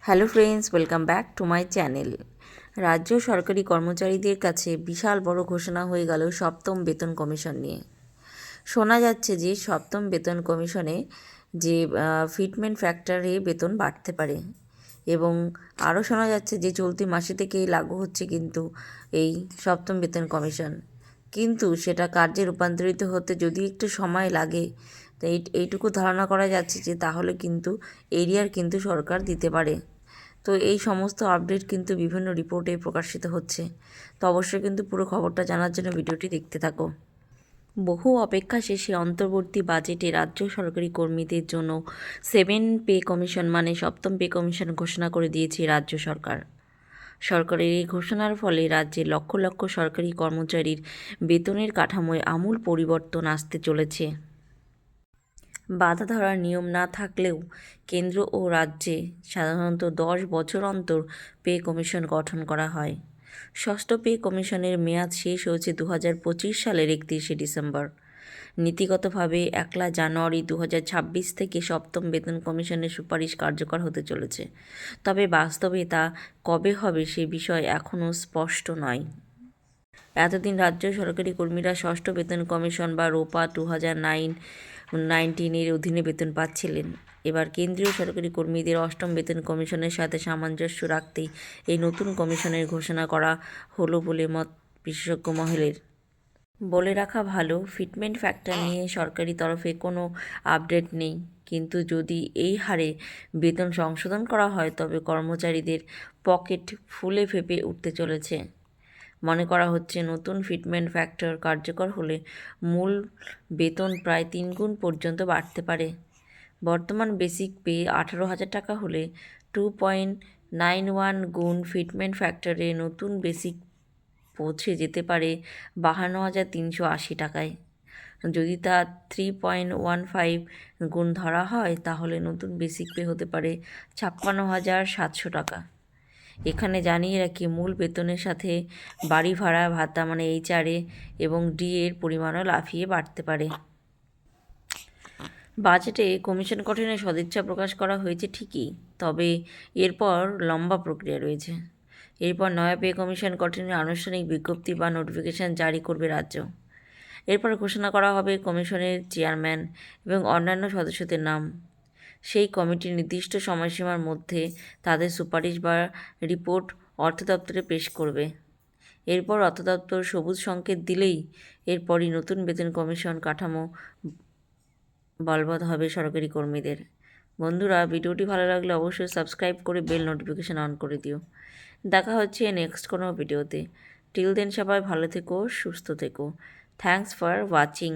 Hello friends, welcome back to my channel. রাজ্য সরকারি কর্মচারীদের কাছে বিশাল বড় ঘোষণা হয়ে গেল সপ্তম বেতন কমিশন নিয়ে। শোনা যাচ্ছে যে সপ্তম বেতন কমিশনে যে ফিটমেন্ট ফ্যাক্টরে বেতন বাড়তে পারে, এবং আরও শোনা যাচ্ছে যে চলতি মাসে থেকেই লাগু হচ্ছে কিন্তু এই সপ্তম বেতন কমিশন। কিন্তু সেটা কার্যে রূপান্তরিত হতে যদি একটু সময় লাগে, তো এইটুকু ধারণা করা যাচ্ছে যে তাহলে কিন্তু এরিয়ার কিন্তু সরকার দিতে পারে। তো এই সমস্ত আপডেট কিন্তু বিভিন্ন রিপোর্টে প্রকাশিত হচ্ছে। তো অবশ্যই কিন্তু পুরো খবরটা জানার জন্য ভিডিওটি দেখতে থাকো। বহু অপেক্ষা শেষে অন্তর্বর্তী বাজেটে রাজ্য সরকারি কর্মীদের জন্য 7 পে কমিশন মানে সপ্তম পে কমিশন ঘোষণা করে দিয়েছে রাজ্য সরকার। সরকারের এই ঘোষণার ফলে রাজ্যে লক্ষ লক্ষ সরকারি কর্মচারীর বেতনের কাঠামোয় আমূল পরিবর্তন আসতে চলেছে। বাধা ধরার নিয়ম না থাকলেও কেন্দ্র ও রাজ্যে সাধারণত 10 বছর অন্তর পে কমিশন গঠন করা হয়। ষষ্ঠ পে কমিশনের মেয়াদ শেষ হয়েছে 2025 সালের 31শে ডিসেম্বর। নীতিগতভাবে 1 জানুয়ারি 2026 থেকে সপ্তম বেতন কমিশনের সুপারিশ কার্যকর হতে চলেছে, তবে বাস্তবে তা কবে হবে সে বিষয় এখনও স্পষ্ট নয়। এতদিন রাজ্য সরকারি কর্মীরা ষষ্ঠ বেতন কমিশন বা রোপা 2019-এর অধীনে বেতন পাচ্ছিলেন। এবার কেন্দ্রীয় সরকারি কর্মীদের অষ্টম বেতন কমিশনের সাথে সামঞ্জস্য রাখতেই এই নতুন কমিশনের ঘোষণা করা হলো বলে মত বিশেষজ্ঞ মহলের। বলে রাখা ভালো, ফিটমেন্ট ফ্যাক্টর নিয়ে সরকারি তরফে কোনো আপডেট নেই, কিন্তু যদি এই হারে বেতন সংশোধন করা হয় তবে কর্মচারীদের পকেট ফুলে ফেঁপে উঠতে চলেছে। মনে করা হচ্ছে নতুন ফিটমেন্ট ফ্যাক্টর কার্যকর হলে মূল বেতন প্রায় 3 গুণ পর্যন্ত বাড়তে পারে। বর্তমান বেসিক পে 18,000 টাকা হলে 2.91 গুণ ফিটমেন্ট ফ্যাক্টরে নতুন বেসিক পৌঁছে যেতে পারে 52,380 টাকায়। যদি তা 3.15 গুণ ধরা হয় তাহলে নতুন বেসিক পে হতে পারে 56,700 টাকা। এখানে জানিয়ে রাখি, মূল বেতনের সাথে বাড়ি ভাড়া ভাতা মানে HRA এবং ডি এর পরিমাণও লাফিয়ে বাড়তে পারে। বাজেটে কমিশন গঠনের সদিচ্ছা প্রকাশ করা হয়েছে ঠিকই, তবে এরপর লম্বা প্রক্রিয়া রয়েছে। এরপর নয়া পে কমিশন গঠনের আনুষ্ঠানিক বিজ্ঞপ্তি বা নোটিফিকেশন জারি করবে রাজ্য। এরপর ঘোষণা করা হবে কমিশনের চেয়ারম্যান এবং অন্যান্য সদস্যদের নাম। সেই কমিটি নির্দিষ্ট সময়সীমার মধ্যে তাদের সুপারিশ বা রিপোর্ট অর্থ দপ্তরে পেশ করবে। এরপর অর্থ দপ্তর সবুজ সংকেত দিলেই এরপরই নতুন বেতন কমিশন কাঠামো বলবৎ হবে সরকারি কর্মীদের। বন্ধুরা, ভিডিওটি ভালো লাগলে অবশ্যই সাবস্ক্রাইব করে বেল নোটিফিকেশান অন করে দিও। দেখা হচ্ছে নেক্সট কোনো ভিডিওতে। টিল দেন সবাই ভালো থেকো, সুস্থ থেকো। Thanks for watching.